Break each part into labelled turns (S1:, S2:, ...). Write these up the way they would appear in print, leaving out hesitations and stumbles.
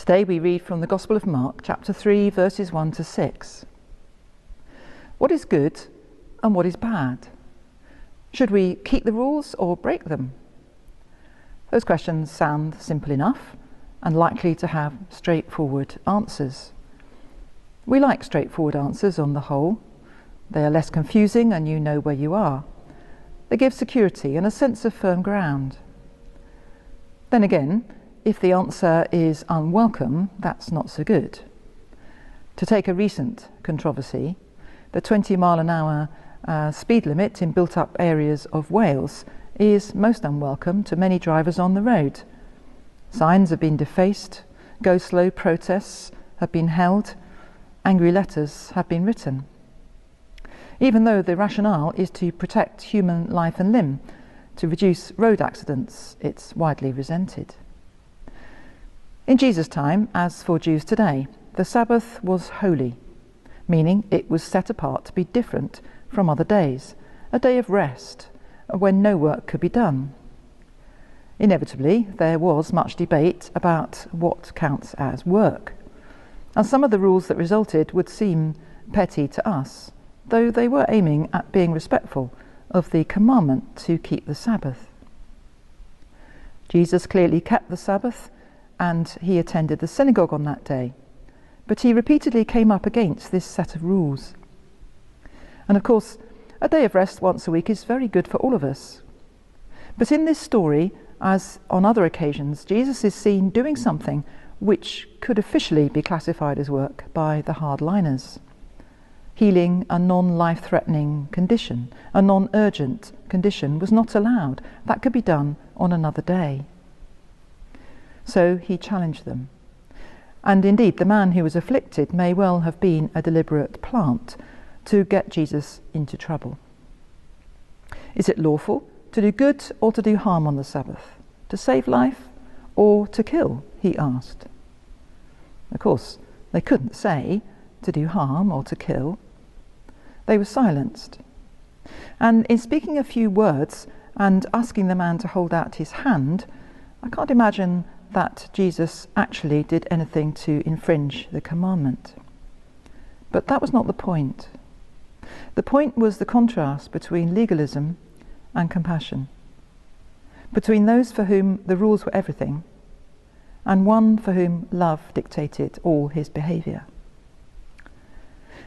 S1: Today we read from the Gospel of Mark, chapter 3, verses 1 to 6. What is good and what is bad? Should we keep the rules or break them? Those questions sound simple enough and likely to have straightforward answers. We like straightforward answers on the whole. They are less confusing and you know where you are. They give security and a sense of firm ground. Then again, if the answer is unwelcome, that's not so good. To take a recent controversy, the 20-mile-an-hour speed limit in built-up areas of Wales is most unwelcome to many drivers on the road. Signs have been defaced, go slow protests have been held, angry letters have been written. Even though the rationale is to protect human life and limb, to reduce road accidents, it's widely resented. In Jesus' time, as for Jews today, the Sabbath was holy, meaning it was set apart to be different from other days, a day of rest, when no work could be done. Inevitably, there was much debate about what counts as work, and some of the rules that resulted would seem petty to us, though they were aiming at being respectful of the commandment to keep the Sabbath. Jesus clearly kept the Sabbath, and he attended the synagogue on that day, but he repeatedly came up against this set of rules. And of course, a day of rest once a week is very good for all of us. But in this story, as on other occasions, Jesus is seen doing something which could officially be classified as work by the hardliners. Healing a non-life-threatening condition, a non-urgent condition, was not allowed. That could be done on another day. So he challenged them. And indeed, the man who was afflicted may well have been a deliberate plant to get Jesus into trouble. Is it lawful to do good or to do harm on the Sabbath? To save life or to kill? He asked. Of course, they couldn't say to do harm or to kill. They were silenced. And in speaking a few words and asking the man to hold out his hand, I can't imagine that Jesus actually did anything to infringe the commandment. But that was not the point. The point was the contrast between legalism and compassion, between those for whom the rules were everything and one for whom love dictated all his behaviour.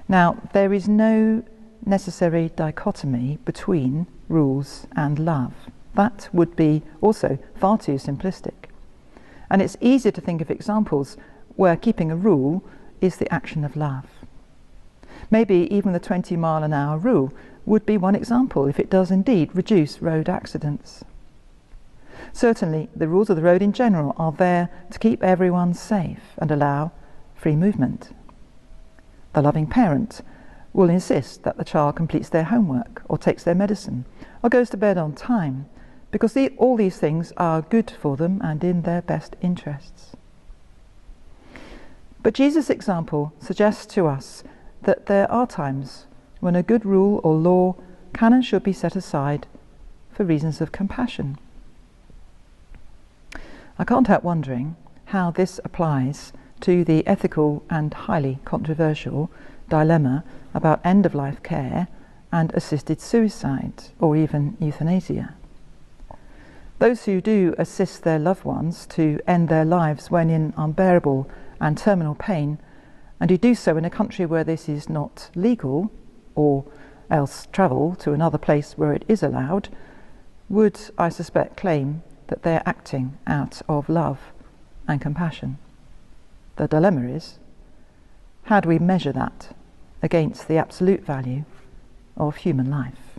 S1: Now, there is no necessary dichotomy between rules and love. That would be also far too simplistic. And it's easier to think of examples where keeping a rule is the action of love. Maybe even the 20-mile-an-hour rule would be one example if it does indeed reduce road accidents. Certainly, the rules of the road in general are there to keep everyone safe and allow free movement. The loving parent will insist that the child completes their homework or takes their medicine or goes to bed on time, because all these things are good for them and in their best interests. But Jesus' example suggests to us that there are times when a good rule or law can and should be set aside for reasons of compassion. I can't help wondering how this applies to the ethical and highly controversial dilemma about end-of-life care and assisted suicide, or even euthanasia. Those who do assist their loved ones to end their lives when in unbearable and terminal pain, and who do so in a country where this is not legal, or else travel to another place where it is allowed, would, I suspect, claim that they are acting out of love and compassion. The dilemma is, how do we measure that against the absolute value of human life?